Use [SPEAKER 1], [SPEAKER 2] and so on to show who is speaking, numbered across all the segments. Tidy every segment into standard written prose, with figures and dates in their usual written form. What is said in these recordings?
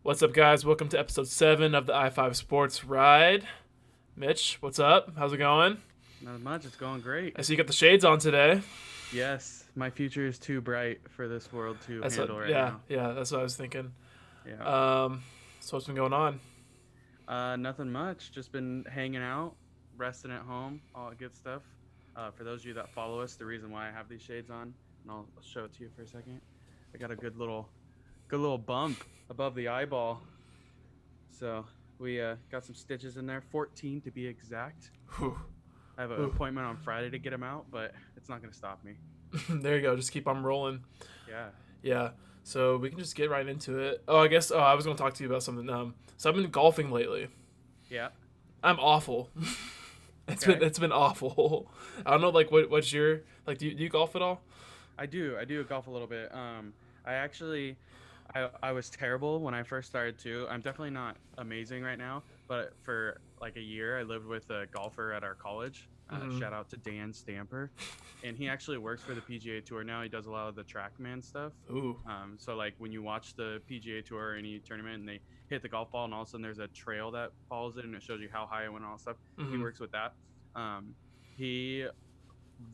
[SPEAKER 1] What's up, guys? Welcome to episode 7 of the I5 Sports Ride. Mitch, what's up? How's it going?
[SPEAKER 2] Not much. It's going great.
[SPEAKER 1] I see you got the shades on today.
[SPEAKER 2] Yes, my future is too bright for this world to
[SPEAKER 1] That's what,
[SPEAKER 2] handle right
[SPEAKER 1] yeah,
[SPEAKER 2] now.
[SPEAKER 1] yeah, that's what I was thinking.
[SPEAKER 2] Yeah.
[SPEAKER 1] So what's been going on?
[SPEAKER 2] Nothing much. Just been hanging out, resting at home, all that good stuff. For those of you that follow us, the reason why I have these shades on, and I'll show it to you for a second. I got a good little bump above the eyeball. So we got some stitches in there, 14 to be exact.
[SPEAKER 1] Whew.
[SPEAKER 2] I have an appointment on Friday to get them out, but it's not gonna stop me.
[SPEAKER 1] There you go. Just keep on rolling.
[SPEAKER 2] Yeah.
[SPEAKER 1] Yeah. So we can just get right into it. Oh, I guess. Oh, I was going to talk to you about something. So I've been golfing lately.
[SPEAKER 2] Yeah.
[SPEAKER 1] I'm awful.
[SPEAKER 2] Okay.
[SPEAKER 1] It's been awful. I don't know. Like, what's your like? Do you golf at all?
[SPEAKER 2] I do. I do golf a little bit. I actually, I was terrible when I first started too. I'm definitely not amazing right now, but for like a year, I lived with a golfer at our college.
[SPEAKER 1] Mhm.
[SPEAKER 2] Shout out to Dan Stamper, and he actually works for the PGA Tour now. He does a lot of the TrackMan stuff.
[SPEAKER 1] Ooh.
[SPEAKER 2] So like when you watch the PGA Tour or any tournament and they hit the golf ball and all of a sudden there's a trail that follows it and it shows you how high it went and all that stuff. He
[SPEAKER 1] Mhm.
[SPEAKER 2] works with that. He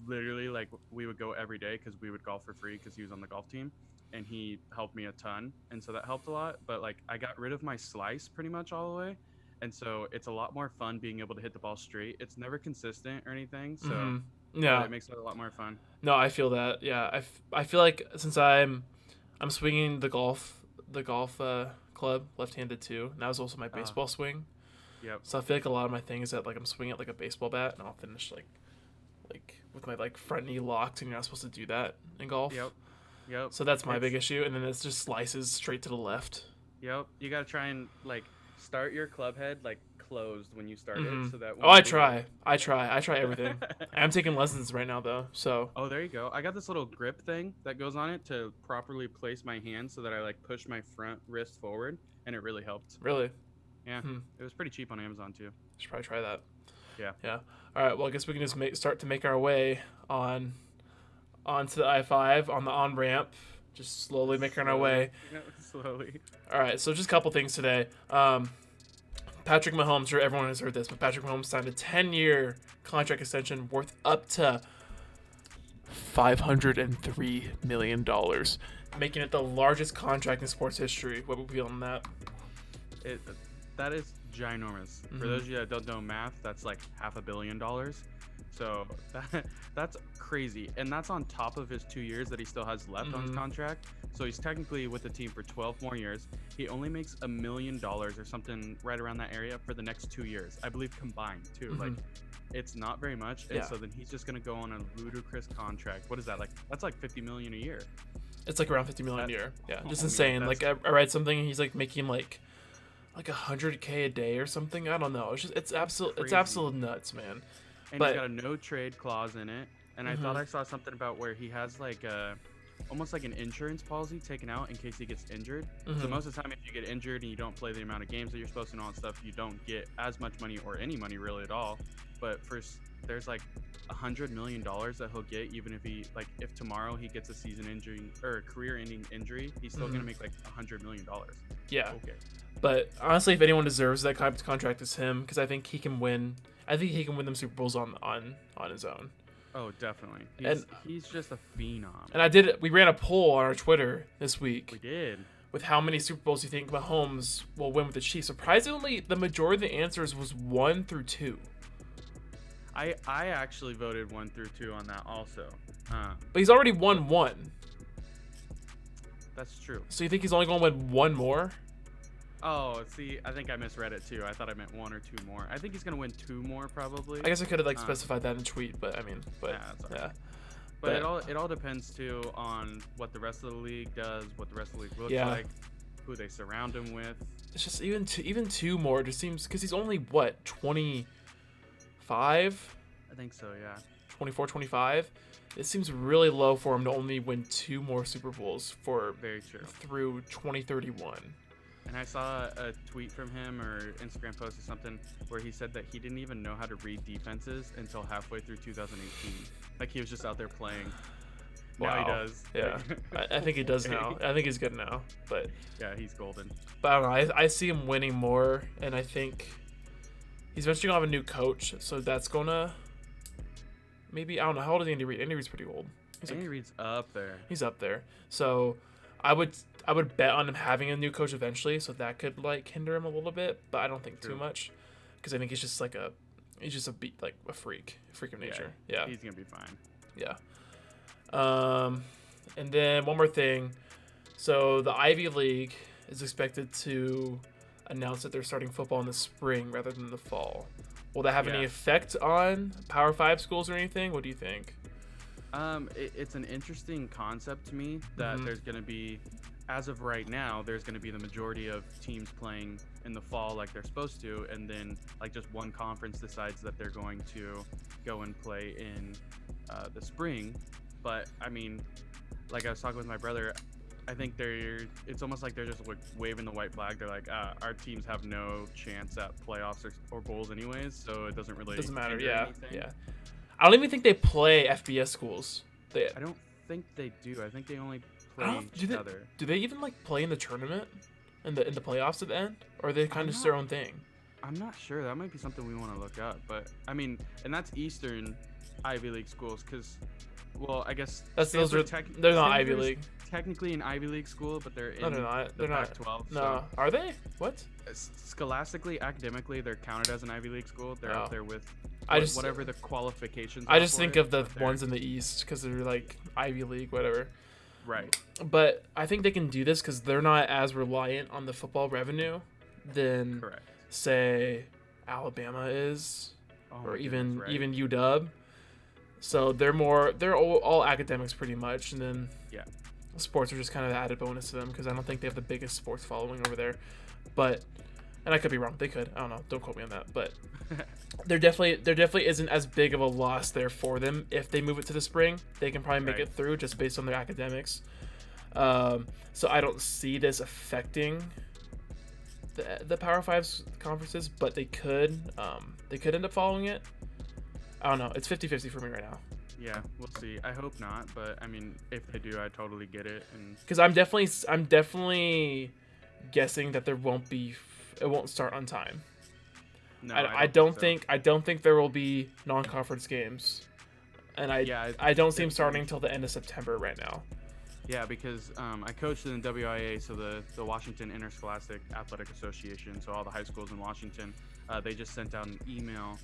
[SPEAKER 2] literally like we would go every day because we would golf for free because he was on the golf team and he helped me a ton and so that helped a lot, but like I got rid of my slice pretty much all the way, and so it's a lot more fun being able to hit the ball straight. It's never consistent or anything, so
[SPEAKER 1] Mhm. Yeah.
[SPEAKER 2] it makes it a lot more fun.
[SPEAKER 1] No, I feel that. Yeah, I feel like since I'm swinging the golf club left-handed too. And that was also my
[SPEAKER 2] uh
[SPEAKER 1] baseball swing.
[SPEAKER 2] yep.
[SPEAKER 1] So I feel like a lot of my things that like I'm swinging it like a baseball bat, and I'll finish like with my like front knee locked, and you're not supposed to do that in golf.
[SPEAKER 2] Yep. Yep.
[SPEAKER 1] So that's my big
[SPEAKER 2] It's
[SPEAKER 1] issue, and then it's just slices straight to the left.
[SPEAKER 2] Yep. You got to try and like start your club head like closed when you start it
[SPEAKER 1] Hmm.
[SPEAKER 2] so that
[SPEAKER 1] Oh,
[SPEAKER 2] when
[SPEAKER 1] I
[SPEAKER 2] you do
[SPEAKER 1] try. I try everything. I'm taking lessons right now though. So
[SPEAKER 2] Oh, there you go. I got this little grip thing that goes on it to properly place my hand so that I like push my front wrist forward, and it really helped.
[SPEAKER 1] really,
[SPEAKER 2] Yeah.
[SPEAKER 1] hmm,
[SPEAKER 2] It was pretty cheap on Amazon too.
[SPEAKER 1] should probably try that.
[SPEAKER 2] Yeah.
[SPEAKER 1] Yeah. All right. Well, I guess we can just start to make our way on onto the I-5 on the on ramp. Just slowly making our
[SPEAKER 2] Slowly.
[SPEAKER 1] way.
[SPEAKER 2] Yeah, slowly.
[SPEAKER 1] All right. So just a couple things today. Patrick Mahomes. Sure, everyone has heard this, but Patrick Mahomes signed a 10-year contract extension worth up to $503 million, making it the largest contract in sports history. What would we feel on that?
[SPEAKER 2] It that is ginormous. For those of you that don't know math, that's like $500 million. So that's crazy, and that's on top of his 2 years that he still has left on his
[SPEAKER 1] Mhm.
[SPEAKER 2] contract. So he's technically with the team for 12 more years. He only makes $1 million or something right around that area for the next 2 years, I believe, combined too. Like
[SPEAKER 1] Mhm.
[SPEAKER 2] it's not very much, and
[SPEAKER 1] Yeah.
[SPEAKER 2] so then he's just gonna go on a ludicrous contract. What is that like? That's like 50 million a year.
[SPEAKER 1] It's like around 50 million a
[SPEAKER 2] That
[SPEAKER 1] year. Yeah,
[SPEAKER 2] oh
[SPEAKER 1] just
[SPEAKER 2] my
[SPEAKER 1] insane.
[SPEAKER 2] god,
[SPEAKER 1] Like
[SPEAKER 2] that's
[SPEAKER 1] I read something. He's like making like 100K a day or something. I don't know. It's
[SPEAKER 2] crazy.
[SPEAKER 1] absolute nuts, man.
[SPEAKER 2] And he's
[SPEAKER 1] But
[SPEAKER 2] got a no trade clause in it. And I thought
[SPEAKER 1] mhm.
[SPEAKER 2] I saw something about where he has like a almost like an insurance policy taken out in case he gets injured. So
[SPEAKER 1] Mhm.
[SPEAKER 2] most of the time, if you get injured and you don't play the amount of games that you're supposed to and all that stuff, you don't get as much money or any money really at all. But there's like $100 million that he'll get even if he like if tomorrow he gets a season injury or a career-ending injury, he's still gonna
[SPEAKER 1] Mhm.
[SPEAKER 2] make like $100 million.
[SPEAKER 1] Yeah.
[SPEAKER 2] Okay.
[SPEAKER 1] But honestly, if anyone deserves that kind of contract, it's him, because I think he can win. I think he can win them Super Bowls on his own.
[SPEAKER 2] Oh, definitely.
[SPEAKER 1] And
[SPEAKER 2] He's just a phenom.
[SPEAKER 1] we ran a poll on our Twitter this
[SPEAKER 2] We
[SPEAKER 1] week
[SPEAKER 2] did.
[SPEAKER 1] with how many Super Bowls you think Mahomes will win with the Chiefs. Surprisingly, the majority of the answers was 1 through 2.
[SPEAKER 2] I actually voted 1 through 2 on that also.
[SPEAKER 1] But he's already won one.
[SPEAKER 2] That's true.
[SPEAKER 1] So you think he's only going to win one more?
[SPEAKER 2] Oh, see, I think I misread it too. I thought I meant 1 or 2 more. I think he's gonna win 2 more probably.
[SPEAKER 1] I guess I could have like
[SPEAKER 2] Um,
[SPEAKER 1] specified that in a tweet, but I mean, but
[SPEAKER 2] yeah, that's all
[SPEAKER 1] yeah,
[SPEAKER 2] right. But
[SPEAKER 1] but
[SPEAKER 2] it all depends too on what the rest of the league does, what the rest of the league looks
[SPEAKER 1] yeah,
[SPEAKER 2] like, who they surround him with.
[SPEAKER 1] it's just even two more just seems, because he's only what, 25,
[SPEAKER 2] I think so, yeah.
[SPEAKER 1] 24, 25. It seems really low for him to only win 2 more Super Bowls for
[SPEAKER 2] Very true.
[SPEAKER 1] through 2031.
[SPEAKER 2] And I saw a tweet from him or Instagram post or something where he said that he didn't even know how to read defenses until halfway through 2018. Like he was just out there playing. Now he
[SPEAKER 1] Wow.
[SPEAKER 2] does.
[SPEAKER 1] Yeah, I think he does now. I think he's good now. But
[SPEAKER 2] Yeah, he's golden.
[SPEAKER 1] I don't know. I see him winning more, and I think he's eventually gonna have a new coach, so that's gonna maybe, I don't know. How old is Andy Reid? Andy Reid's pretty old.
[SPEAKER 2] Andy Reid's up there.
[SPEAKER 1] He's up there. So I would bet on him having a new coach eventually, so that could like hinder him a little bit, but I don't think too
[SPEAKER 2] True.
[SPEAKER 1] much, because I think he's just a freak of nature. Yeah.
[SPEAKER 2] He's gonna be fine.
[SPEAKER 1] Yeah. And then one more thing. So the Ivy League is expected to announce that they're starting football in the spring rather than the fall. Will that have any
[SPEAKER 2] Yeah.
[SPEAKER 1] effect on Power 5 schools or anything? What do you think?
[SPEAKER 2] It's an interesting concept to me that
[SPEAKER 1] Mhm.
[SPEAKER 2] there's going to be, as of right now, there's going to be the majority of teams playing in the fall like they're supposed to, and then like just one conference decides that they're going to go and play in the spring. But I mean, like I was talking with my brother, I think it's almost like they're just like waving the white flag. They're like, our teams have no chance at playoffs or bowls anyways, so it doesn't really
[SPEAKER 1] Doesn't matter.
[SPEAKER 2] hinder
[SPEAKER 1] Yeah.
[SPEAKER 2] anything.
[SPEAKER 1] Yeah. I don't even think they play FBS schools.
[SPEAKER 2] I don't think they do. I think they only play
[SPEAKER 1] do
[SPEAKER 2] each
[SPEAKER 1] they-
[SPEAKER 2] other.
[SPEAKER 1] Do they even like play in the tournament, in the playoffs at the end, or are they kind
[SPEAKER 2] I'm
[SPEAKER 1] of just their
[SPEAKER 2] not-
[SPEAKER 1] own thing?
[SPEAKER 2] I'm not sure. That might be something we want to look up. But I mean, and that's Eastern Ivy League schools, because, well, I guess
[SPEAKER 1] Those are
[SPEAKER 2] Stanford
[SPEAKER 1] they're not Ivy
[SPEAKER 2] Stanford's
[SPEAKER 1] League.
[SPEAKER 2] technically an Ivy League school, but they're in
[SPEAKER 1] No, they're not.
[SPEAKER 2] the
[SPEAKER 1] They're not.
[SPEAKER 2] Pac-12.
[SPEAKER 1] No, are they? What?
[SPEAKER 2] So scholastically, academically, they're counted as an Ivy League school. They're
[SPEAKER 1] Oh.
[SPEAKER 2] up there with
[SPEAKER 1] I just
[SPEAKER 2] whatever the qualifications.
[SPEAKER 1] I
[SPEAKER 2] are
[SPEAKER 1] just
[SPEAKER 2] for
[SPEAKER 1] think
[SPEAKER 2] it,
[SPEAKER 1] of the
[SPEAKER 2] but they're-
[SPEAKER 1] ones in the East because they're like Ivy League, whatever.
[SPEAKER 2] right.
[SPEAKER 1] But I think they can do this because they're not as reliant on the football revenue than
[SPEAKER 2] Correct.
[SPEAKER 1] say Alabama is,
[SPEAKER 2] Oh
[SPEAKER 1] or
[SPEAKER 2] my
[SPEAKER 1] even
[SPEAKER 2] goodness, right.
[SPEAKER 1] even UW. So they're all academics pretty much, and then
[SPEAKER 2] Yeah.
[SPEAKER 1] sports are just kind of an added bonus to them because I don't think they have the biggest sports following over there. But, and I could be wrong, they could. I don't know. Don't quote me on that. But there definitely isn't as big of a loss there for them if they move it to the spring. They can probably make
[SPEAKER 2] Right.
[SPEAKER 1] it through just based on their academics. So I don't see this affecting the Power 5 conferences, but they could end up following it. I don't know. It's 50-50 for me right now.
[SPEAKER 2] Yeah, we'll see. I hope not, but I mean, if they do, I totally get it. And
[SPEAKER 1] Because I'm definitely guessing that it won't start on time.
[SPEAKER 2] no,
[SPEAKER 1] I don't think there will be non-conference games, and I don't see them starting until the end of September right now.
[SPEAKER 2] Yeah, because I coached in the WIA, so the Washington Interscholastic Athletic Association, so all the high schools in Washington, they just sent out an email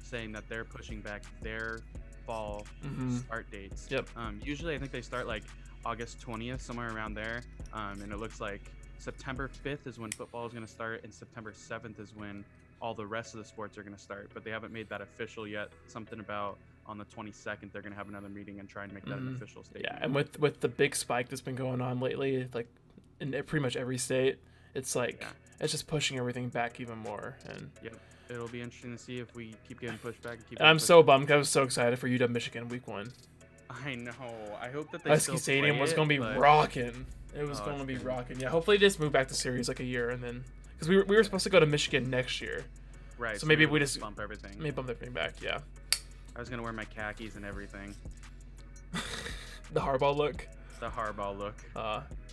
[SPEAKER 2] saying that they're pushing back their fall start dates.
[SPEAKER 1] Yep.
[SPEAKER 2] Usually, I think they start like August 20th, somewhere around there, and it looks like September 5th is when football is going to start, and September 7th is when all the rest of the sports are going to start. But they haven't made that official yet. Something about on the 22nd they're going to have another meeting and try and make that an official statement.
[SPEAKER 1] Yeah, and with the big spike that's been going on lately, like in pretty much every state, it's like it's just pushing everything back even more. And
[SPEAKER 2] Yep. It'll be interesting to see if we keep getting pushed back.
[SPEAKER 1] and I'm so bummed. 'Cause I was so excited for UW Michigan week 1.
[SPEAKER 2] I know. I hope that they
[SPEAKER 1] Husky
[SPEAKER 2] still
[SPEAKER 1] Stadium
[SPEAKER 2] play
[SPEAKER 1] was
[SPEAKER 2] it,
[SPEAKER 1] going to be
[SPEAKER 2] but-
[SPEAKER 1] rocking. It was
[SPEAKER 2] Oh,
[SPEAKER 1] going to
[SPEAKER 2] it's
[SPEAKER 1] be
[SPEAKER 2] good.
[SPEAKER 1] rocking. Yeah, hopefully they just move back the series like a year, and then because we were supposed to go to Michigan next year.
[SPEAKER 2] Right.
[SPEAKER 1] So maybe
[SPEAKER 2] we'll
[SPEAKER 1] we just
[SPEAKER 2] bump everything.
[SPEAKER 1] maybe bump everything back. Yeah,
[SPEAKER 2] I was gonna wear my khakis and everything.
[SPEAKER 1] the Harbaugh look.
[SPEAKER 2] The Harbaugh look.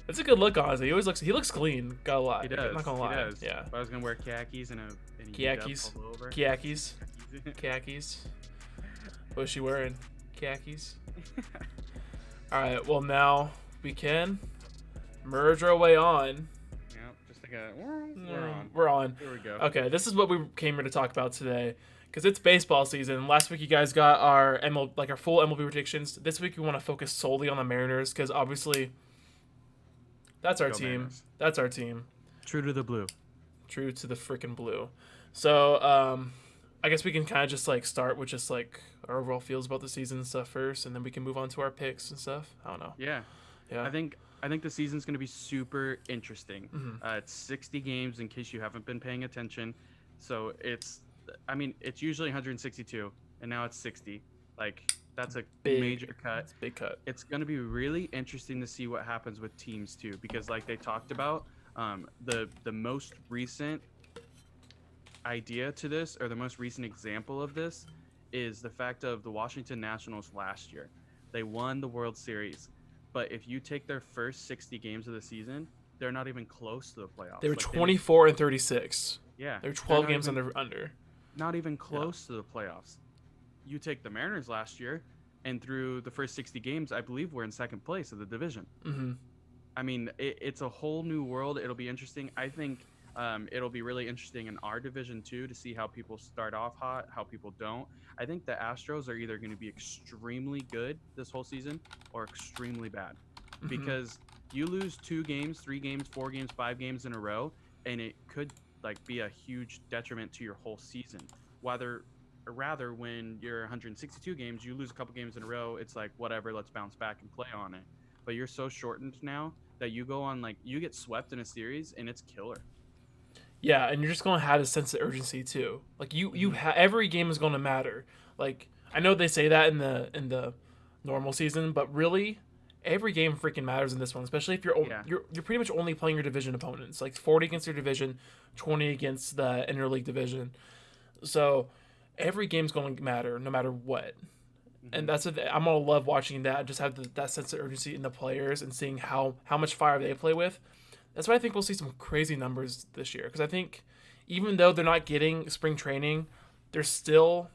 [SPEAKER 1] It's a good look, honestly. He looks clean. Got a lot.
[SPEAKER 2] He does.
[SPEAKER 1] I'm not gonna lie.
[SPEAKER 2] He does.
[SPEAKER 1] Yeah.
[SPEAKER 2] But I was gonna wear khakis and a
[SPEAKER 1] Khakis.
[SPEAKER 2] all over.
[SPEAKER 1] Khakis. Khakis. What was she wearing? Khakis. All right. Well, now we can merge our way on.
[SPEAKER 2] Yep. Just like a. We're on.
[SPEAKER 1] We're on.
[SPEAKER 2] Here we go.
[SPEAKER 1] Okay, this is what we came here to talk about today, because it's baseball season. Last week you guys got our our full MLB predictions. This week we want to focus solely on the Mariners, because obviously that's our
[SPEAKER 2] Go
[SPEAKER 1] team.
[SPEAKER 2] Mariners.
[SPEAKER 1] That's our team.
[SPEAKER 2] True to the blue.
[SPEAKER 1] True to the freaking blue. So I guess we can kind of just like start with just like our overall feels about the season and stuff first, and then we can move on to our picks and stuff. I don't know.
[SPEAKER 2] Yeah.
[SPEAKER 1] Yeah.
[SPEAKER 2] I think the season's going to be super interesting.
[SPEAKER 1] Mhm.
[SPEAKER 2] It's 60 games in case you haven't been paying attention. So it's usually 162 and now it's 60. Like that's a
[SPEAKER 1] Big.
[SPEAKER 2] major cut.
[SPEAKER 1] It's a big cut.
[SPEAKER 2] It's going to be really interesting to see what happens with teams too, because like they talked about, the most recent idea to this, or the most recent example of this, is the fact of the Washington Nationals last year. They won the World Series. But if you take their first 60 games of the season, they're not even close to the
[SPEAKER 1] They
[SPEAKER 2] playoffs.
[SPEAKER 1] were
[SPEAKER 2] Like
[SPEAKER 1] 24 and 36.
[SPEAKER 2] yeah,
[SPEAKER 1] They're
[SPEAKER 2] they're
[SPEAKER 1] 12 games under.
[SPEAKER 2] not even
[SPEAKER 1] Yeah.
[SPEAKER 2] close to the playoffs. You take the Mariners last year, and through the first 60 games, I believe we're in second place of the division.
[SPEAKER 1] Mm-hmm.
[SPEAKER 2] I mean, it's a whole new world. It'll be interesting. I think it'll be really interesting in our division too to see how people start off hot, how people don't. I think the Astros are either going to be extremely good this whole season or extremely bad,
[SPEAKER 1] Mm-hmm.
[SPEAKER 2] because you lose 2 games, 3 games, 4 games, 5 games in a row, and it could like be a huge detriment to your whole season. Whether or rather, when you're 162 games, you lose a couple games in a row, it's like whatever, let's bounce back and play on it. But you're so shortened now that you go on, like, you get swept in a series and it's killer.
[SPEAKER 1] Yeah, and you're just gonna have a sense of urgency too. Like every game is gonna matter. Like I know they say that in the normal season, but really, every game freaking matters in this one. Especially if
[SPEAKER 2] Yeah.
[SPEAKER 1] you're pretty much only playing your division opponents. Like 40 against your division, 20 against the interleague division. So every game's going to matter no matter what. And
[SPEAKER 2] Hmm.
[SPEAKER 1] I'm gonna love watching that. Just have that sense of urgency in the players and seeing how much fire they play with. That's why I think we'll see some crazy numbers this year. Because I think even though they're not getting spring training, they're still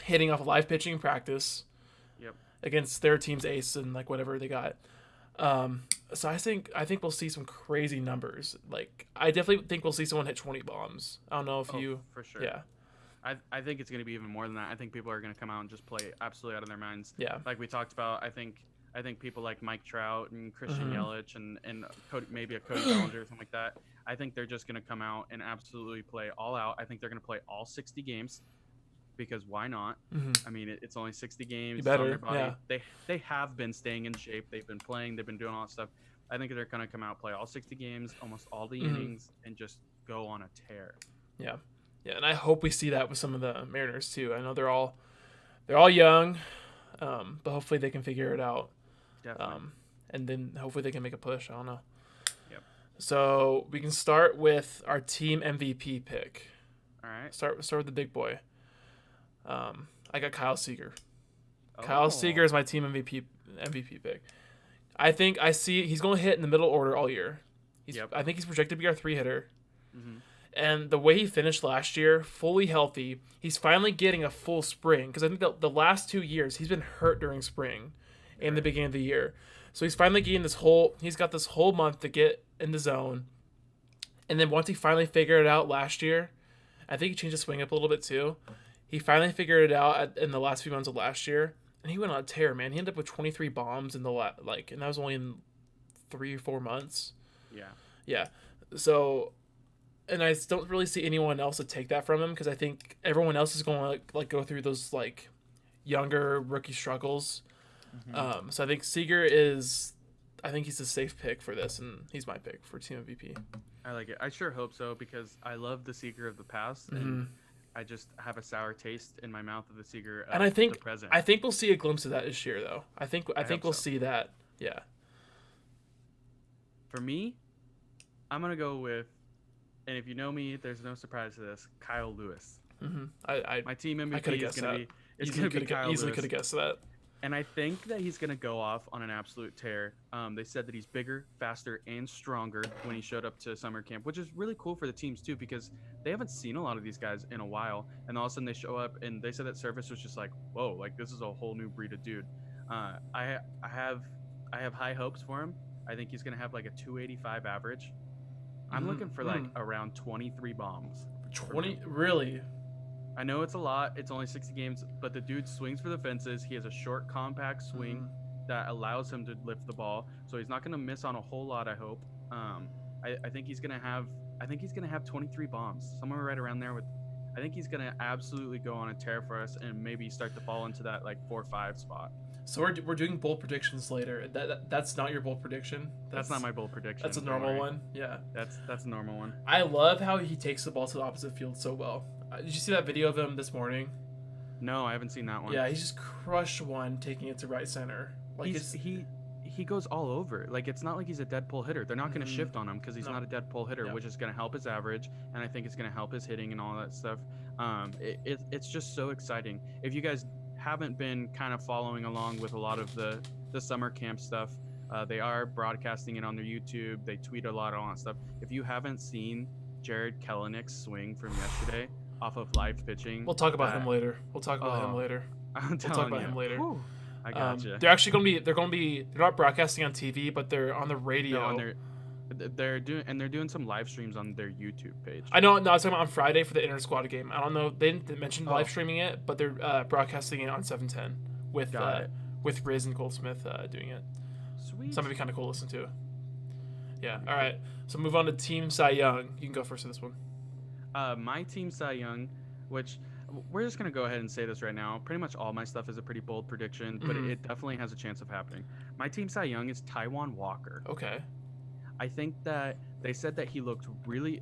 [SPEAKER 1] hitting off live pitching in practice
[SPEAKER 2] Yep.
[SPEAKER 1] against their team's ace and like whatever they got. So I think we'll see some crazy numbers. Like I definitely think we'll see someone hit 20 bombs. I don't know if
[SPEAKER 2] Oh,
[SPEAKER 1] you,
[SPEAKER 2] for sure.
[SPEAKER 1] yeah,
[SPEAKER 2] I think it's going to be even more than that. I think people are going to come out and just play absolutely out of their minds.
[SPEAKER 1] yeah,
[SPEAKER 2] Like we talked about, I think people like Mike Trout and Christian
[SPEAKER 1] Mhm.
[SPEAKER 2] Yelich and Cody, maybe a Cody Bellinger or something like that. I think they're just going to come out and absolutely play all out. I think they're going to play all 60 games, because why not?
[SPEAKER 1] hmm
[SPEAKER 2] I mean, it's only 60 games.
[SPEAKER 1] you
[SPEAKER 2] It's on their
[SPEAKER 1] better,
[SPEAKER 2] body.
[SPEAKER 1] yeah,
[SPEAKER 2] They have been staying in shape. They've been playing. They've been doing all that stuff. I think they're going to come out, play all 60 games, almost all the
[SPEAKER 1] Mhm.
[SPEAKER 2] innings, and just go on a tear.
[SPEAKER 1] yeah, yeah. And I hope we see that with some of the Mariners too. I know they're all young, but hopefully they can figure it out.
[SPEAKER 2] Definitely.
[SPEAKER 1] And then hopefully they can make a push. I don't know.
[SPEAKER 2] Yep.
[SPEAKER 1] So we can start with our team MVP pick.
[SPEAKER 2] All right.
[SPEAKER 1] Start with the big boy. I got Kyle Seager.
[SPEAKER 2] Oh.
[SPEAKER 1] Kyle Seager is my team MVP pick. I think I see he's going to hit in the middle order all year.
[SPEAKER 2] Yep.
[SPEAKER 1] I think he's projected to be our 3 hitter.
[SPEAKER 2] Mm-hmm.
[SPEAKER 1] And the way he finished last year, fully healthy, he's finally getting a full spring. Because I think the last 2 years he's been hurt during spring and the beginning of the year. So he's finally getting he's got this whole month to get in the zone. And then once he finally figured it out last year, I think he changed his swing up a little bit too. He finally figured it out in the last few months of last year. And he went on a tear, man. He ended up with 23 bombs in and that was only in 3 or 4 months.
[SPEAKER 2] Yeah.
[SPEAKER 1] Yeah. So, and I don't really see anyone else to take that from him because I think everyone else is going to like go through those like younger rookie struggles.
[SPEAKER 2] Mm-hmm.
[SPEAKER 1] So I think he's a safe pick for this, and he's my pick for team MVP.
[SPEAKER 2] I like it. I sure hope so, because I love the Seeger of the past,
[SPEAKER 1] Mhm.
[SPEAKER 2] and I just have a sour taste in my mouth of the Seeger of
[SPEAKER 1] And I think
[SPEAKER 2] the present.
[SPEAKER 1] we'll see a glimpse of that this year, though. I think
[SPEAKER 2] hope
[SPEAKER 1] we'll
[SPEAKER 2] so.
[SPEAKER 1] see that. Yeah.
[SPEAKER 2] For me, I'm gonna go with, and if you know me, there's no surprise to this, Kyle Lewis.
[SPEAKER 1] I
[SPEAKER 2] My team
[SPEAKER 1] could
[SPEAKER 2] MVP
[SPEAKER 1] have guessed that.
[SPEAKER 2] is gonna be Kyle
[SPEAKER 1] Easily
[SPEAKER 2] Lewis.
[SPEAKER 1] could have guessed that.
[SPEAKER 2] And I think that he's going to go off on an absolute tear. They said that he's bigger, faster, and stronger when he showed up to summer camp, which is really cool for the teams too, because they haven't seen a lot of these guys in a while. And all of a sudden they show up, and they said that Service was just like, whoa, like this is a whole new breed of dude. I have high hopes for him. I think he's going to have like a 285 average. I'm looking for like around 23 bombs.
[SPEAKER 1] 20 really.
[SPEAKER 2] I know it's a lot. It's only 60 games, but the dude swings for the fences. He has a short, compact swing that allows him to lift the ball, so he's not going to miss on a whole lot. I hope. I think he's going to have. I think he's going to have 23 bombs, somewhere right around there. I think he's going to absolutely go on a tear for us, and maybe start to fall into that like 4-5 spot.
[SPEAKER 1] So we're doing bold predictions later. That's not your bold prediction.
[SPEAKER 2] That's not my bold prediction.
[SPEAKER 1] That's a
[SPEAKER 2] don't
[SPEAKER 1] normal
[SPEAKER 2] worry.
[SPEAKER 1] one. Yeah.
[SPEAKER 2] That's a normal one.
[SPEAKER 1] I love how he takes the ball to the opposite field so well. Did you see that video of him this morning?
[SPEAKER 2] No, I haven't seen that one.
[SPEAKER 1] Yeah, he just crushed one, taking it to right center. Like
[SPEAKER 2] he goes all over. Like, it's not like he's a dead pull hitter. They're not going to shift on him because he's
[SPEAKER 1] No.
[SPEAKER 2] not a dead pull hitter,
[SPEAKER 1] Yep.
[SPEAKER 2] which is going to help his average, and I think it's going to help his hitting and all that stuff. It's just so exciting. If you guys haven't been kind of following along with a lot of the summer camp stuff, they are broadcasting it on their YouTube. They tweet a lot on that stuff. If you haven't seen Jared Kellenick's swing from yesterday off of live pitching,
[SPEAKER 1] We'll talk about him later. We'll talk about him
[SPEAKER 2] oh,
[SPEAKER 1] later.
[SPEAKER 2] I'm
[SPEAKER 1] We'll talk
[SPEAKER 2] telling
[SPEAKER 1] about
[SPEAKER 2] you.
[SPEAKER 1] him later.
[SPEAKER 2] Whew, I gotcha.
[SPEAKER 1] They're actually gonna be. They're not broadcasting on TV, but they're on the radio.
[SPEAKER 2] No, on they're doing some live streams on their YouTube page.
[SPEAKER 1] I know. No, I was talking about on Friday for the inter squad game. I don't know. They didn't mention live
[SPEAKER 2] Oh.
[SPEAKER 1] streaming it, but they're broadcasting it on 710
[SPEAKER 2] Got it.
[SPEAKER 1] with Riz and Goldsmith doing it.
[SPEAKER 2] Sweet.
[SPEAKER 1] So that'd be kind of cool to listen to. Yeah. All right. So move on to Team Cy Young. You can go first for this one.
[SPEAKER 2] My team Cy Young, which we're just gonna go ahead and say this right now. Pretty much all my stuff is a pretty bold prediction, but
[SPEAKER 1] Mhm.
[SPEAKER 2] it definitely has a chance of happening. My team Cy Young is Taijuan Walker.
[SPEAKER 1] Okay.
[SPEAKER 2] I think that they said that he looked really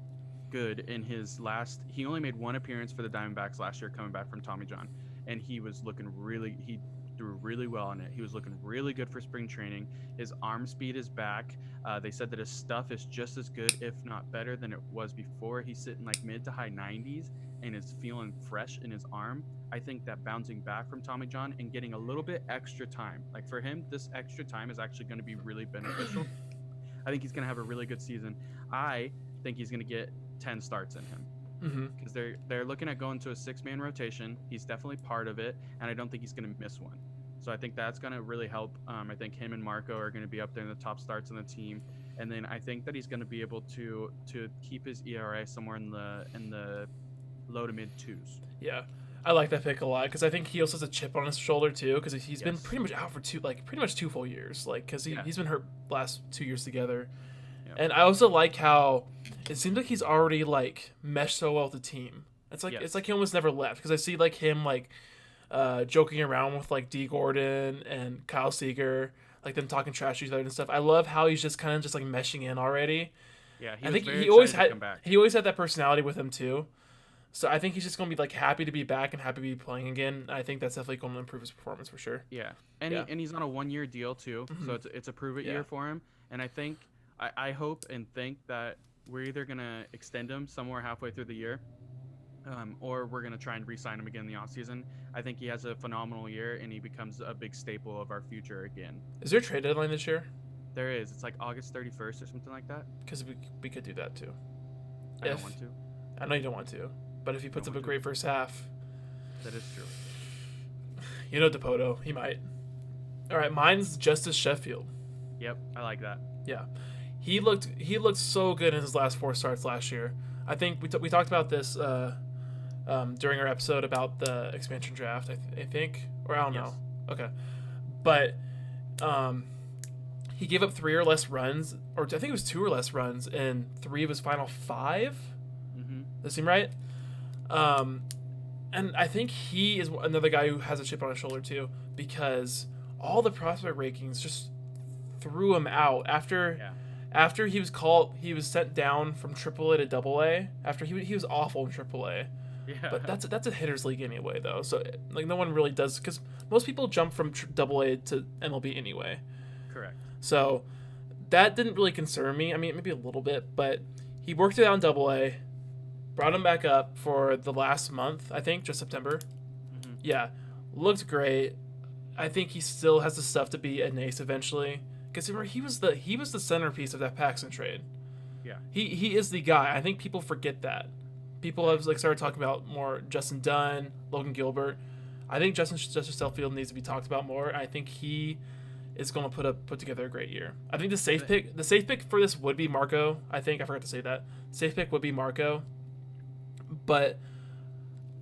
[SPEAKER 2] good in his last. He only made one appearance for the Diamondbacks last year, coming back from Tommy John, and he was looking really. He threw really well on it. He was looking really good for spring training. His arm speed is back. They said that his stuff is just as good, if not better, than it was before. He's sitting like mid to high 90s and is feeling fresh in his arm. I think that bouncing back from Tommy John and getting a little bit extra time, like for him, this extra time is actually going to be really beneficial. I think he's going to have a really good season. I think he's going to get 10 starts in him because they're looking at going to a 6-man rotation. He's definitely part of it, and I don't think he's going to miss one. So I think that's going to really help. I think him and Marco are going to be up there in the top starts on the team, and then I think that he's going to be able to keep his ERA somewhere in the low to mid 2s.
[SPEAKER 1] Yeah. I like that pick a lot because I think he also has a chip on his shoulder too because he's been
[SPEAKER 2] Yes.
[SPEAKER 1] pretty much out for pretty much 2 full years, like because
[SPEAKER 2] Yeah.
[SPEAKER 1] he's been hurt last 2 years together.
[SPEAKER 2] Yep.
[SPEAKER 1] And I also like how it seems like he's already like meshed so well with the team. It's like
[SPEAKER 2] Yes.
[SPEAKER 1] it's like he almost never left because I see like him like joking around with like D Gordon and Kyle Seager, like them talking trash to each other and stuff. I love how he's just kind of just like meshing in already.
[SPEAKER 2] Yeah,
[SPEAKER 1] I
[SPEAKER 2] was
[SPEAKER 1] think
[SPEAKER 2] very
[SPEAKER 1] he always
[SPEAKER 2] excited to
[SPEAKER 1] had
[SPEAKER 2] come back.
[SPEAKER 1] he always had that personality with him too. So I think he's just gonna be like happy to be back and happy to be playing again. I think that's definitely going to improve his performance for sure.
[SPEAKER 2] Yeah, and
[SPEAKER 1] Yeah.
[SPEAKER 2] he's on a 1-year deal too, so it's a prove it
[SPEAKER 1] Yeah.
[SPEAKER 2] year for him. And I think I hope and think that we're either gonna extend him somewhere halfway through the year, or we're gonna try and re-sign him again in the offseason. I think he has a phenomenal year and he becomes a big staple of our future again.
[SPEAKER 1] Is there a trade deadline this year?
[SPEAKER 2] There is. It's like August 31st or something like that.
[SPEAKER 1] Because we could do that too.
[SPEAKER 2] I don't want to.
[SPEAKER 1] I know you don't want to, but if he puts up a great first half,
[SPEAKER 2] That is true.
[SPEAKER 1] you know Dipoto, he might. All right, mine's Justice Sheffield.
[SPEAKER 2] Yep, I like that.
[SPEAKER 1] Yeah, he looked so good in his last 4 starts last year. I think we talked about this during our episode about the expansion draft. I think, or I don't know. Okay, but he gave up 3 or less runs, or I think it was 2 or less runs in 3 of his final 5.
[SPEAKER 2] Mm-hmm.
[SPEAKER 1] Does that seem right? And I think he is another guy who has a chip on his shoulder too, because all the prospect rankings just threw him out after he was sent down from AAA to AA. After he was awful in AAA.
[SPEAKER 2] Yeah.
[SPEAKER 1] But that's a hitters league anyway though, so like no one really does because most people jump from AA to MLB anyway.
[SPEAKER 2] Correct.
[SPEAKER 1] So that didn't really concern me. I mean, maybe a little bit, but he worked it out in AA, brought him back up for the last month, I think, just September.
[SPEAKER 2] Mm-hmm.
[SPEAKER 1] Yeah, looked great. I think he still has the stuff to be an ace eventually. Because remember, he was the centerpiece of that Paxton trade.
[SPEAKER 2] Yeah.
[SPEAKER 1] He is the guy. I think people forget that. People have like started talking about more Justin Dunn, Logan Gilbert. I think Justice Sheffield needs to be talked about more. I think he is going to put together a great year. I think the safe pick for this would be Marco. I forgot to say that. Safe pick would be Marco. But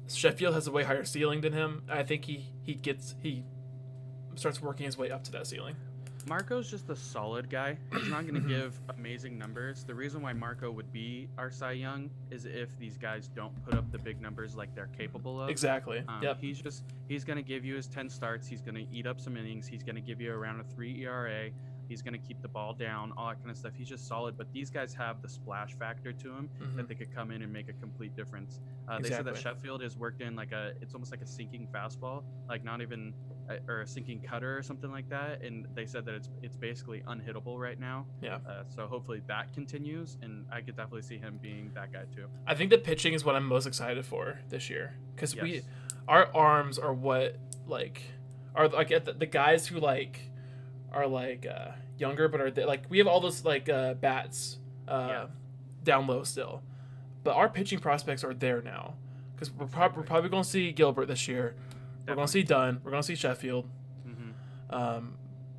[SPEAKER 1] Sheffield has a way higher ceiling than him. I think he starts working his way up to that ceiling.
[SPEAKER 2] Marco's just a solid guy. He's not going to give amazing numbers. The reason why Marco would be our Cy Young is if these guys don't put up the big numbers like they're capable of.
[SPEAKER 1] Exactly. Yep.
[SPEAKER 2] He's going to give you his 10 starts. He's going to eat up some innings. He's going to give you around a 3 ERA. He's going to keep the ball down, all that kind of stuff. He's just solid. But these guys have the splash factor to him that they could come in and make a complete difference. They said that Sheffield is worked in it's almost like a sinking fastball, like not even or a sinking cutter or something like that. And they said that it's basically unhittable right now.
[SPEAKER 1] Yeah.
[SPEAKER 2] So hopefully that continues, and I could definitely see him being that guy too.
[SPEAKER 1] I think the pitching is what I'm most excited for this year because
[SPEAKER 2] Yes.
[SPEAKER 1] our arms are what like are like at the guys who like are like younger, but are they, like we have all those like bats
[SPEAKER 2] Yeah.
[SPEAKER 1] down low still, but our pitching prospects are there now because we're probably going to see Gilbert this year. We're going to see Dunn. We're going to see Sheffield.
[SPEAKER 2] Mm-hmm.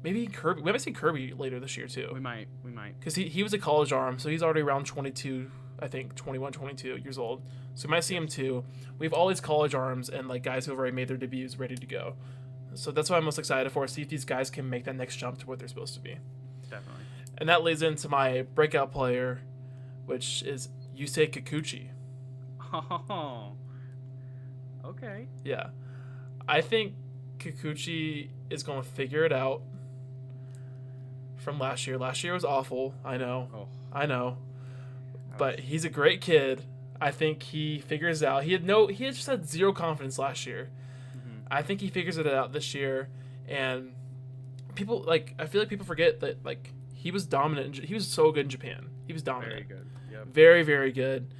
[SPEAKER 1] Maybe Kirby. We might see Kirby later this year too.
[SPEAKER 2] We might.
[SPEAKER 1] Because he was a college arm, so he's already around 22, I think 21, 22 years old. So we might see him too. We have all these college arms and like guys who have already made their debuts ready to go. So that's what I'm most excited for. See if these guys can make that next jump to what they're supposed to be.
[SPEAKER 2] Definitely.
[SPEAKER 1] And that leads into my breakout player, which is Yusei Kikuchi.
[SPEAKER 2] Oh. Okay.
[SPEAKER 1] Yeah. I think Kikuchi is going to figure it out from last year. Last year was awful. I know.
[SPEAKER 2] Oh.
[SPEAKER 1] I know. But he's a great kid. I think he figures it out. He had just had zero confidence last year.
[SPEAKER 2] Mm-hmm.
[SPEAKER 1] I think he figures it out this year. And people I feel like people forget that like he was dominant. He was so good in Japan. He was dominant.
[SPEAKER 2] Very good. Yep.
[SPEAKER 1] Very, very good.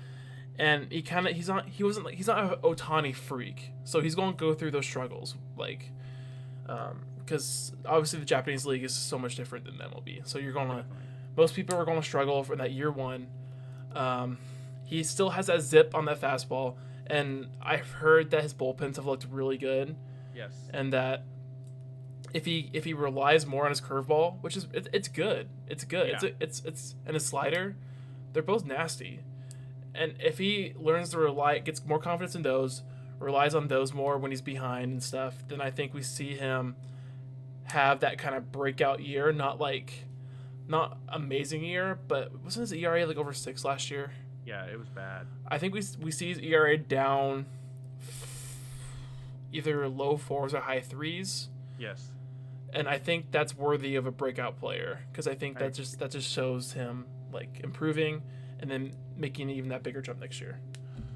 [SPEAKER 1] And he's not an Otani freak. So he's going to go through those struggles because obviously the Japanese league is so much different than the MLB. So most people are going to struggle for that year one. He still has that zip on that fastball, and I've heard that his bullpens have looked really good.
[SPEAKER 2] Yes.
[SPEAKER 1] And that if he relies more on his curveball, which is it's good. It's good.
[SPEAKER 2] Yeah.
[SPEAKER 1] It's and his slider, they're both nasty. And if he learns to gets more confidence in those, relies on those more when he's behind and stuff, then I think we see him have that kind of breakout year. Not amazing year, but wasn't his ERA like over 6 last year?
[SPEAKER 2] Yeah, it was bad.
[SPEAKER 1] I think we see his ERA down either low 4s or high 3s.
[SPEAKER 2] Yes.
[SPEAKER 1] And I think that's worthy of a breakout player because I think that just shows him like improving and then making even that bigger jump next year.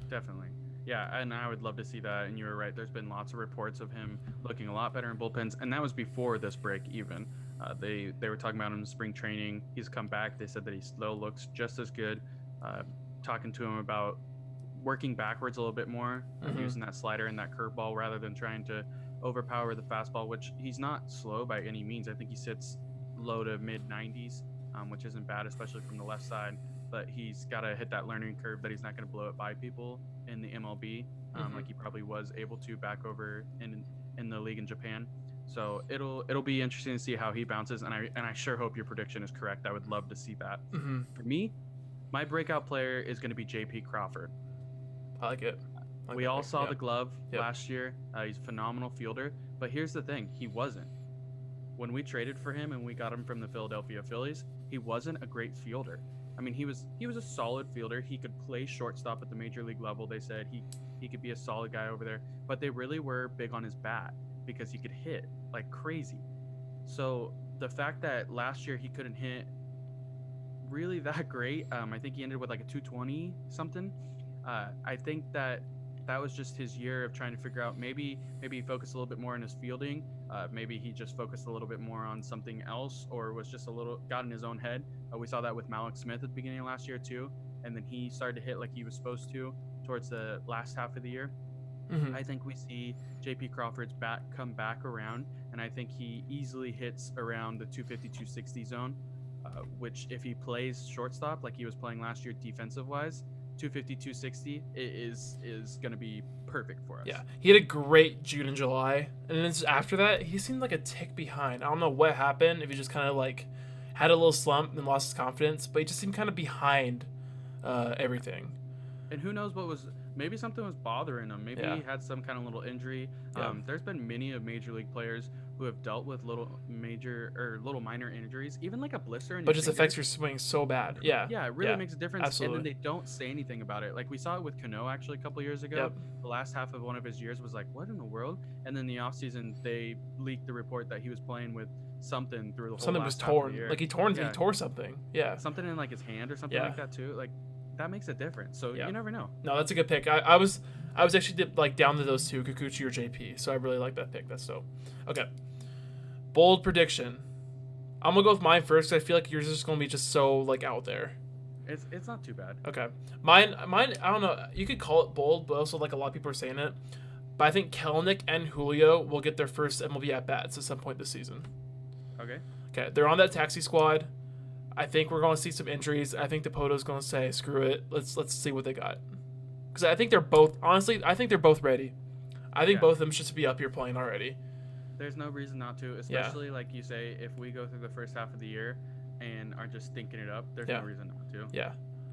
[SPEAKER 2] Definitely. Yeah, and I would love to see that. And you were right. There's been lots of reports of him looking a lot better in bullpens, and that was before this break even. They were talking about him in spring training. He's come back. They said that he still looks just as good. Talking to him about working backwards a little bit more, using that slider and that curveball rather than trying to overpower the fastball, which he's not slow by any means. I think he sits low to mid 90s, which isn't bad, especially from the left side. But he's got to hit that learning curve that he's not going to blow it by people in the MLB, like he probably was able to back over in the league in Japan. So it'll be interesting to see how he bounces, and I sure hope your prediction is correct. I would love to see that.
[SPEAKER 1] Mm-hmm.
[SPEAKER 2] For me, my breakout player is going to be J.P. Crawford.
[SPEAKER 1] I like it.
[SPEAKER 2] We all saw the glove last year. He's a phenomenal fielder, but here's the thing: he wasn't. When we traded for him and we got him from the Philadelphia Phillies, he wasn't a great fielder. I mean, he was a solid fielder. He could play shortstop at the major league level. They said he could be a solid guy over there, but they really were big on his bat because he could hit like crazy. So the fact that last year he couldn't hit really that great, I think he ended with like a 220 something. I think that was just his year of trying to figure out maybe he focused a little bit more on his fielding. Maybe he just focused a little bit more on something else, or was just got in his own head. We saw that with Malik Smith at the beginning of last year too, and then he started to hit like he was supposed to towards the last half of the year. Mm-hmm. I think we see J.P. Crawford's bat come back around, and I think he easily hits around the 250-260 zone, which if he plays shortstop like he was playing last year defensive-wise, 250-260 is going to be perfect for us.
[SPEAKER 1] Yeah, he had a great June and July, and then after that, he seemed like a tick behind. I don't know what happened, if he just kind of like had a little slump and lost his confidence, but he just seemed kind of behind everything.
[SPEAKER 2] And who knows maybe something was bothering him. Maybe he had some kind of little injury. Yeah. There's been many of major league players who have dealt with little minor injuries, even like a blister in your
[SPEAKER 1] just affects your swing so bad. Yeah.
[SPEAKER 2] Yeah, it really makes a difference.
[SPEAKER 1] Absolutely.
[SPEAKER 2] And then they don't say anything about it. Like we saw it with Cano actually a couple years ago.
[SPEAKER 1] Yep.
[SPEAKER 2] The last half of one of his years was like, what in the world? And then the offseason, they leaked the report that he was playing with something through the whole
[SPEAKER 1] something was torn. Like he tore something. Yeah.
[SPEAKER 2] Something in like his hand or something like that too. Like that makes a difference. So you never know.
[SPEAKER 1] No, that's a good pick. I was actually like down to those two, Kikuchi or JP. So I really like that pick. That's so okay. Bold prediction. I'm gonna go with mine first. I feel like yours is just gonna be just so like out there.
[SPEAKER 2] It's not too bad.
[SPEAKER 1] Okay. Mine. I don't know. You could call it bold, but also like a lot of people are saying it. but I think Kelenic and Julio will get their first MLB at bats at some point this season.
[SPEAKER 2] Okay.
[SPEAKER 1] Okay, they're on that taxi squad. I think we're going to see some injuries. I think DePoto's going to say, "Screw it, let's see what they got." Because I think they're both ready. I think both of them should be up here playing already.
[SPEAKER 2] There's no reason not to, especially like you say, if we go through the first half of the year and are just stinking it up, there's no reason not to.
[SPEAKER 1] Yeah.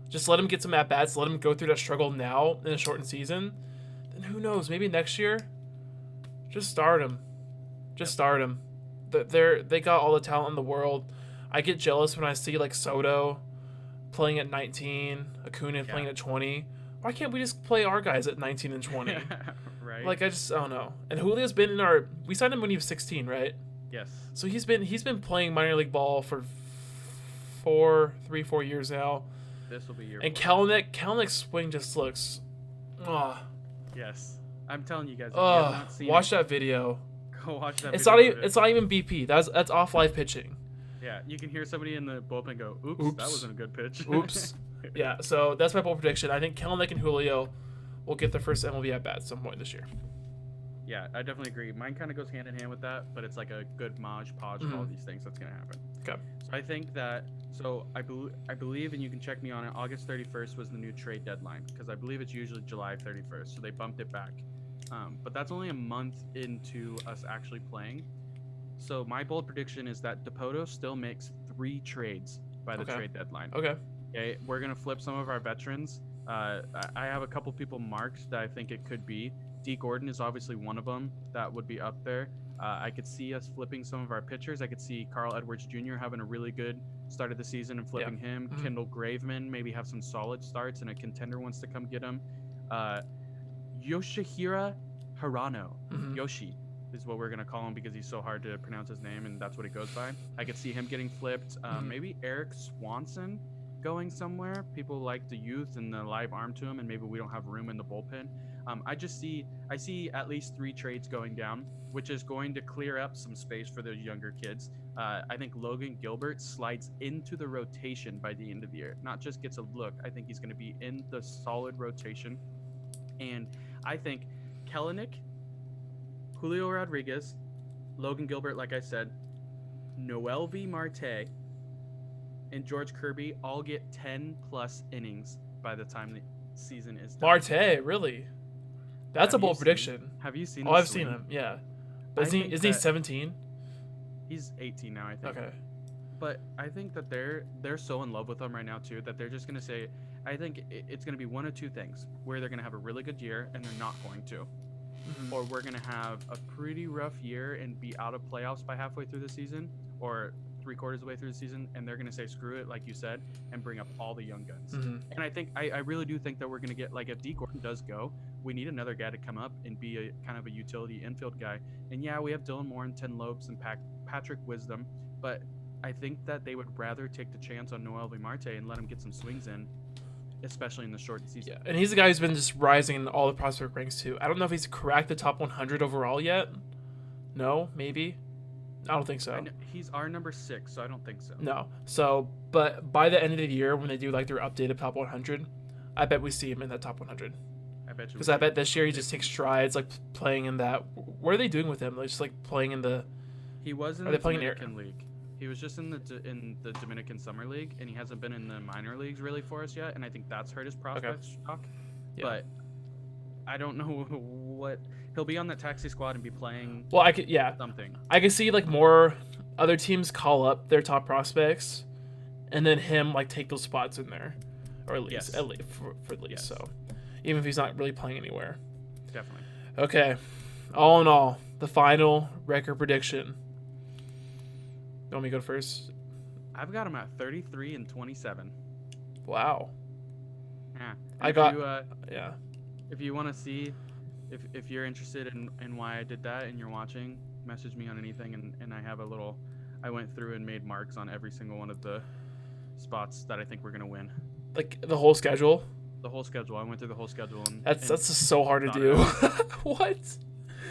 [SPEAKER 1] Just let them get some at bats. Let them go through that struggle now in a shortened season. Then who knows? Maybe next year, just start them. Just start them. They got all the talent in the world. I get jealous when I see like Soto playing at 19, Acuna playing at 20. Why can't we just play our guys at 19 and 20?
[SPEAKER 2] Right.
[SPEAKER 1] Like I don't know. And Julio's been we signed him when he was 16, right?
[SPEAKER 2] Yes.
[SPEAKER 1] So he's been playing minor league ball for 4 years now.
[SPEAKER 2] This will be your.
[SPEAKER 1] And Kelenic's swing just looks.
[SPEAKER 2] Yes, I'm telling you guys. If you have not seen
[SPEAKER 1] watch that video.
[SPEAKER 2] Go watch that.
[SPEAKER 1] It's not even BP. That's off live pitching.
[SPEAKER 2] Yeah, you can hear somebody in the bullpen go, "Oops, that wasn't a good pitch."
[SPEAKER 1] Oops. Yeah, so that's my bold prediction. I think Kelenic and Julio will get their first MLB at bat at some point this year.
[SPEAKER 2] Yeah, I definitely agree. Mine kind of goes hand in hand with that, but it's like a good podge of all these things that's gonna happen.
[SPEAKER 1] Okay.
[SPEAKER 2] So I think that. So I believe, and you can check me on it. August 31st was the new trade deadline because I believe it's usually July 31st, so they bumped it back. But that's only a month into us actually playing. So my bold prediction is that DePoto still makes 3 trades by the trade deadline. Okay, we're gonna flip some of our veterans. I have a couple people marked that I think it could be. D. Gordon is obviously one of them that would be up there. I could see us flipping some of our pitchers. I could see Carl Edwards Jr. having a really good start of the season and flipping him. Mm-hmm. Kendall Graveman maybe have some solid starts and a contender wants to come get him. Yoshihira Hirano. Mm-hmm. Yoshi is what we're going to call him because he's so hard to pronounce his name and that's what it goes by. I could see him getting flipped. Maybe Eric Swanson going somewhere. People like the youth and the live arm to him and maybe we don't have room in the bullpen. I see at least 3 trades going down, which is going to clear up some space for those younger kids. I think Logan Gilbert slides into the rotation by the end of the year. Not just gets a look. I think he's going to be in the solid rotation. And I think Kelenic, Julio Rodriguez, Logan Gilbert, like I said, Noelvi Marte, and George Kirby all get 10-plus innings by the time the season is done.
[SPEAKER 1] Marte, really? That's a bold prediction.
[SPEAKER 2] Have you seen?
[SPEAKER 1] Oh, I've seen him. Yeah. But is he 17?
[SPEAKER 2] He's 18 now, I think.
[SPEAKER 1] Okay.
[SPEAKER 2] But I think that they're so in love with him right now too that they're just gonna say. I think it's gonna be one of 2 things: where they're gonna have a really good year and they're not going to, or we're gonna have a pretty rough year and be out of playoffs by halfway through the season, or 3/4 of the way through the season, and they're gonna say screw it, like you said, and bring up all the young guns. And I think I really do think that we're gonna get, like, if D. Gordon does go, we need another guy to come up and be a kind of a utility infield guy. And yeah, we have Dylan Moore and 10 Lopes and Patrick Wisdom, but I think that they would rather take the chance on Noelvi Marte and let him get some swings in, especially in the shortened season.
[SPEAKER 1] Yeah, and he's the guy who's been just rising in all the prospect ranks too. I don't know if he's cracked the top 100 overall yet. No, maybe. I don't think so.
[SPEAKER 2] He's our number 6, so I don't think so.
[SPEAKER 1] No. So, but by the end of the year, when they do like their updated top 100, I bet we see him in that top 100.
[SPEAKER 2] I bet you.
[SPEAKER 1] Because I bet this year he just takes strides, like playing in that. What are they doing with him? Like just like playing in the.
[SPEAKER 2] He was in the Dominican League. He was just in the Dominican Summer League, and he hasn't been in the minor leagues really for us yet. And I think that's hurt his prospects. Okay. Yeah. But I don't know what he'll be on that taxi squad and be playing.
[SPEAKER 1] Well, I could something. I could see like more other teams call up their top prospects, and then him like take those spots in there, or at least for at least. Yes. So even if he's not really playing anywhere.
[SPEAKER 2] Definitely.
[SPEAKER 1] Okay. All in all, the final record prediction. You want me to go first?
[SPEAKER 2] I've got him at 33-27.
[SPEAKER 1] Wow.
[SPEAKER 2] Yeah.
[SPEAKER 1] Yeah.
[SPEAKER 2] If you want to see, if you're interested in why I did that and you're watching, message me on anything and I have I went through and made marks on every single one of the spots that I think we're going to win.
[SPEAKER 1] Like the whole schedule?
[SPEAKER 2] The whole schedule. I went through the whole schedule.
[SPEAKER 1] That's just so hard to do. What?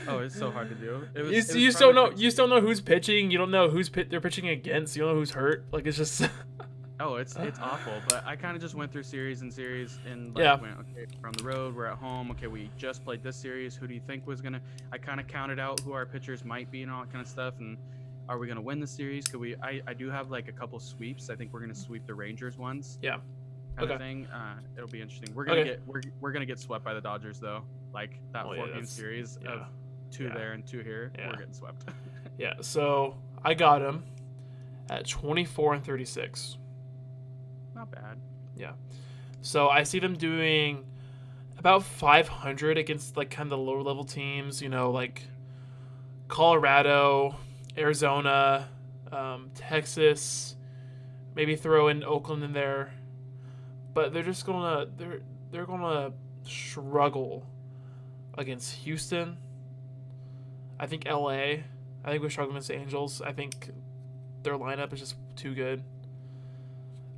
[SPEAKER 2] Oh, it's so hard to do.
[SPEAKER 1] You still know who's pitching. You don't know they're pitching against. You don't know who's hurt. Like it's just.
[SPEAKER 2] Oh, it's awful. But I kind of just went through series and series and like
[SPEAKER 1] Yeah.
[SPEAKER 2] went, okay, we're on the road, we're at home. Okay, we just played this series. Who do you think was gonna? I kind of counted out who our pitchers might be and all that kind of stuff. And are we gonna win the series? Could we? I do have like a couple sweeps. I think we're gonna sweep the Rangers ones,
[SPEAKER 1] Yeah.
[SPEAKER 2] kind of
[SPEAKER 1] Okay.
[SPEAKER 2] thing. It'll be interesting.
[SPEAKER 1] Okay.
[SPEAKER 2] We're gonna get swept by the Dodgers though. Like that
[SPEAKER 1] Oh, yeah,
[SPEAKER 2] 4-game series
[SPEAKER 1] yeah.
[SPEAKER 2] of two
[SPEAKER 1] Yeah.
[SPEAKER 2] there and two here.
[SPEAKER 1] Yeah.
[SPEAKER 2] We're getting swept.
[SPEAKER 1] Yeah. So I got him at 24-36.
[SPEAKER 2] Not bad.
[SPEAKER 1] Yeah. So I see them doing about 500 against like kind of the lower level teams, like Colorado, Arizona, Texas, maybe throw in Oakland in there. But they're gonna struggle against Houston. I think LA. I think we're struggling against the Angels. I think their lineup is just too good.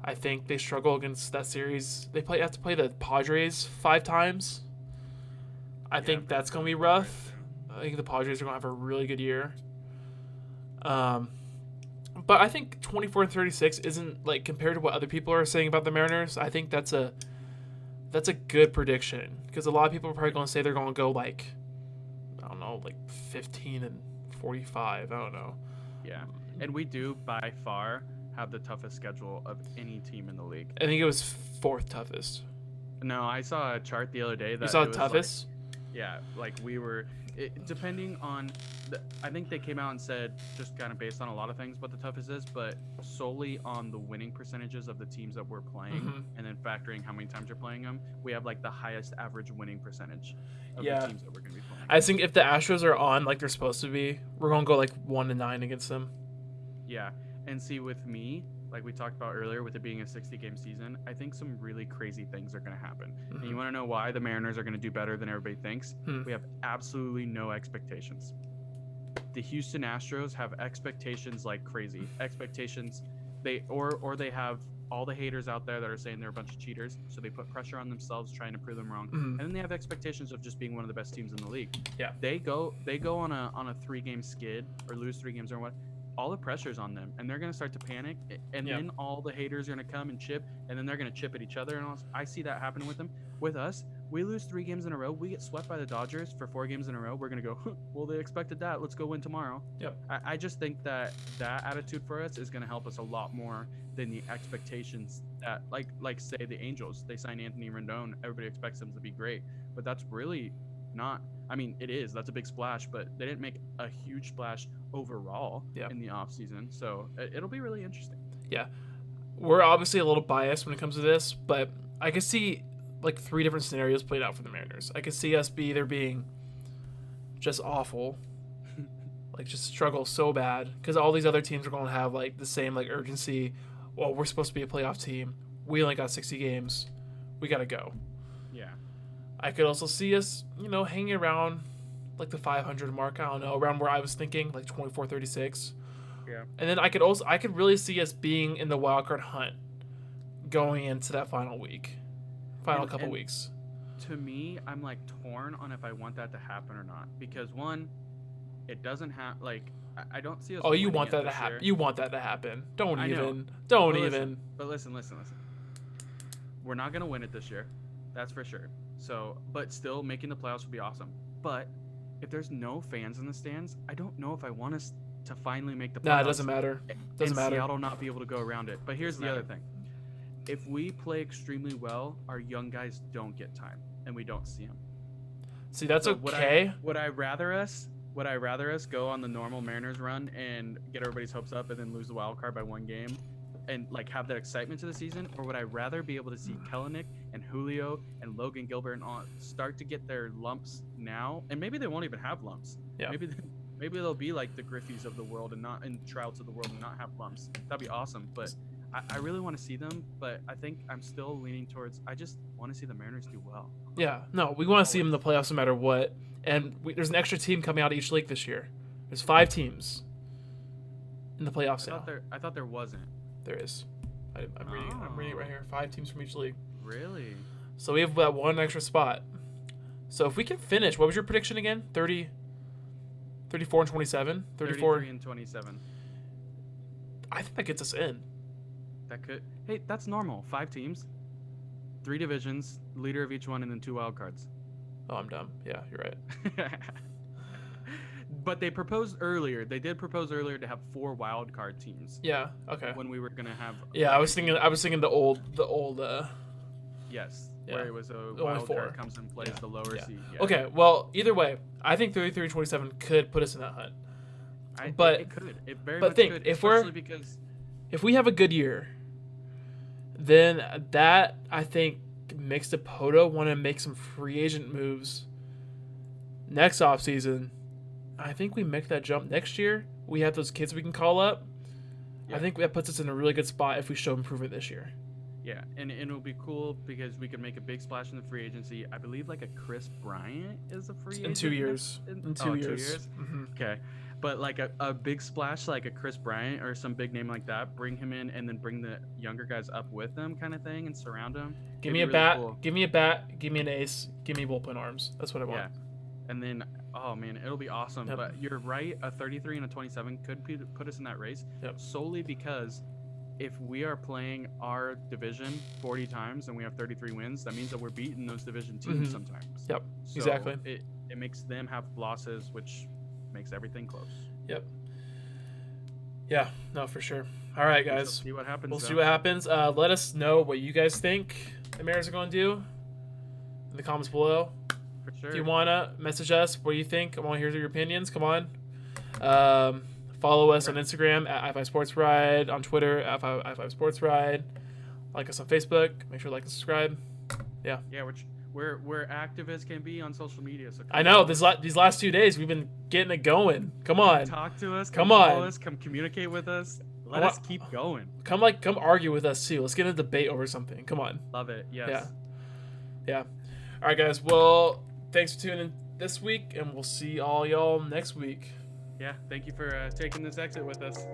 [SPEAKER 1] I think they struggle against that series. They have to play the Padres 5 times. I think that's gonna be rough. I think the Padres are gonna have a really good year. But I think 24-36 isn't like compared to what other people are saying about the Mariners. I think that's a good prediction because a lot of people are probably gonna say they're gonna go like, I don't know, like 15-45. I don't know.
[SPEAKER 2] Yeah, and we do by far have the toughest schedule of any team in the league.
[SPEAKER 1] I think it was 4th toughest.
[SPEAKER 2] No, I saw a chart the other day that
[SPEAKER 1] You saw
[SPEAKER 2] it
[SPEAKER 1] the
[SPEAKER 2] was
[SPEAKER 1] toughest?
[SPEAKER 2] yeah, like we were depending on I think they came out and said just kind of based on a lot of things what the toughest is, but solely on the winning percentages of the teams that we're playing
[SPEAKER 1] Mhm.
[SPEAKER 2] and then factoring how many times you're playing them, we have like the highest average winning percentage of
[SPEAKER 1] Yeah.
[SPEAKER 2] the teams that we're going to be playing.
[SPEAKER 1] I think if the Astros are on like they're supposed to be, we're gonna go like 1-9 against them.
[SPEAKER 2] Yeah, and see with me, like we talked about earlier, with it being a 60-game season, I think some really crazy things are going to happen. And you want to know why the Mariners are going to do better than everybody thinks? We have absolutely no expectations. The Houston Astros have expectations like crazy. Expectations, they have all the haters out there that are saying they're a bunch of cheaters, so they put pressure on themselves trying to prove them wrong. And then they have expectations of just being one of the best teams in the league.
[SPEAKER 1] Yeah.
[SPEAKER 2] They go on a 3-game skid or lose 3 games or what. All the pressure's on them, and they're going to start to panic, and then all the haters are going to come and chip, and then they're going to chip at each other. And I see that happening with them. With us, we lose 3 games in a row. We get swept by the Dodgers for 4 games in a row. We're going to go, well, they expected that. Let's go win tomorrow.
[SPEAKER 1] Yep.
[SPEAKER 2] I just think that attitude for us is going to help us a lot more than the expectations that, like say, the Angels. They signed Anthony Rendon. Everybody expects them to be great, but that's really not. I mean, it is. That's a big splash, but they didn't make a huge splash overall in the offseason. So it'll be really interesting.
[SPEAKER 1] Yeah. We're obviously a little biased when it comes to this, but I can see like 3 different scenarios played out for the Mariners. I can see us either being just awful, like just struggle so bad, because all these other teams are going to have like the same like urgency. Well, we're supposed to be a playoff team. We only got 60 games. We got to go.
[SPEAKER 2] Yeah.
[SPEAKER 1] I could also see us, hanging around like the 500 mark. I don't know, around where I was thinking, like 24-36.
[SPEAKER 2] Yeah.
[SPEAKER 1] And then I could really see us being in the wild card hunt going into that final couple weeks.
[SPEAKER 2] To me, I'm like torn on if I want that to happen or not, because one, it doesn't have like I don't see us.
[SPEAKER 1] Oh, you
[SPEAKER 2] winning
[SPEAKER 1] want
[SPEAKER 2] it
[SPEAKER 1] that to
[SPEAKER 2] this
[SPEAKER 1] happen?
[SPEAKER 2] year.
[SPEAKER 1] You want that to happen? Don't
[SPEAKER 2] I know.
[SPEAKER 1] even.
[SPEAKER 2] But listen. We're not gonna win it this year, that's for sure. So, but still, making the playoffs would be awesome. But if there's no fans in the stands, I don't know if I want us to finally make the playoffs.
[SPEAKER 1] Nah, it doesn't matter. Doesn't matter.
[SPEAKER 2] Seattle not be able to go around it. But here's the other thing: if we play extremely well, our young guys don't get time, and we don't see them.
[SPEAKER 1] See, that's
[SPEAKER 2] So
[SPEAKER 1] okay.
[SPEAKER 2] Would I rather us go on the normal Mariners run and get everybody's hopes up and then lose the wild card by 1 game and like have that excitement to the season, or would I rather be able to see Kelenic and Julio and Logan Gilbert and all start to get their lumps now, and maybe they won't even have lumps.
[SPEAKER 1] Yeah.
[SPEAKER 2] Maybe they'll be like the Griffeys of the world and Trouts of the world and not have lumps. That'd be awesome. But I really want to see them, but I think I'm still leaning towards I just want to see the Mariners do well.
[SPEAKER 1] Yeah, no, we want to see them in the playoffs no matter what. And there's an extra team coming out of each league this year. There's 5 teams in the playoffs now.
[SPEAKER 2] I thought there wasn't.
[SPEAKER 1] There is. I'm reading it right here. 5 teams from each league.
[SPEAKER 2] Really?
[SPEAKER 1] So we have that 1 extra spot. So if we can finish, what was your prediction again? 34 and 27?
[SPEAKER 2] 33 and 27.
[SPEAKER 1] I think that gets us in.
[SPEAKER 2] That could. Hey, that's normal. 5 teams, 3 divisions, leader of each one, and then 2 wild cards.
[SPEAKER 1] Oh, I'm dumb. Yeah, you're right.
[SPEAKER 2] But they proposed earlier. They did propose earlier to have 4 wild card teams.
[SPEAKER 1] Yeah. Okay.
[SPEAKER 2] When we were gonna have.
[SPEAKER 1] Yeah, I was thinking the old.
[SPEAKER 2] Yes.
[SPEAKER 1] Yeah.
[SPEAKER 2] Where it was a
[SPEAKER 1] Only
[SPEAKER 2] wild
[SPEAKER 1] 4.
[SPEAKER 2] card comes and plays the lower
[SPEAKER 1] Yeah.
[SPEAKER 2] seed. Yeah.
[SPEAKER 1] Okay. Well, either way, I think 33-27 could put us in that hunt. But
[SPEAKER 2] it could. It very
[SPEAKER 1] but
[SPEAKER 2] much
[SPEAKER 1] think,
[SPEAKER 2] could.
[SPEAKER 1] if we're-
[SPEAKER 2] Especially because.
[SPEAKER 1] If we have a good year, then that I think makes Dakota want to make some free agent moves next offseason. I think we make that jump next year. We have those kids we can call up.
[SPEAKER 2] Yeah.
[SPEAKER 1] I think that puts us in a really good spot if we show improvement this year.
[SPEAKER 2] Yeah, and it'll be cool because we could make a big splash in the free agency. I believe like a Chris Bryant is a free agent.
[SPEAKER 1] In 2 years.
[SPEAKER 2] In
[SPEAKER 1] In 2 years. Mm-hmm.
[SPEAKER 2] Okay. But like a big splash like a Chris Bryant or some big name like that, bring him in and then bring the younger guys up with them kind of thing and surround him.
[SPEAKER 1] Give me a bat. Give me a bat. Give me an ace. Give me bullpen arms. That's what I want.
[SPEAKER 2] Yeah. And then, oh man, it'll be awesome.
[SPEAKER 1] Yep.
[SPEAKER 2] But you're right, a 33 and a 27 could put us in that race.
[SPEAKER 1] Yep.
[SPEAKER 2] Solely because if we are playing our division 40 times and we have 33 wins, that means that we're beating those division teams sometimes.
[SPEAKER 1] Yep,
[SPEAKER 2] So
[SPEAKER 1] exactly.
[SPEAKER 2] It makes them have losses, which makes everything close.
[SPEAKER 1] Yep. Yeah, no, for sure. All right, guys.
[SPEAKER 2] We'll see what happens.
[SPEAKER 1] We'll see what happens. Let us know what you guys think the Mariners are going to do in the comments below.
[SPEAKER 2] For sure.
[SPEAKER 1] If you want to message us, what do you think? I want to hear your opinions. Come on. Follow us on Instagram at i5 Sports Ride, on Twitter at i5 Sports Ride. Like us on Facebook. Make sure to like and subscribe. Yeah.
[SPEAKER 2] Yeah, we're active as can be on social media. So
[SPEAKER 1] I know these last 2 days we've been getting it going. Come on.
[SPEAKER 2] Talk to us.
[SPEAKER 1] Come
[SPEAKER 2] follow
[SPEAKER 1] on.
[SPEAKER 2] us. Come communicate with us. Let us keep going.
[SPEAKER 1] Come argue with us too. Let's get in a debate over something. Come on.
[SPEAKER 2] Love it. Yes.
[SPEAKER 1] Yeah. All right, guys. Well, thanks for tuning in this week, and we'll see all y'all next week.
[SPEAKER 2] Yeah. Thank you for taking this exit with us.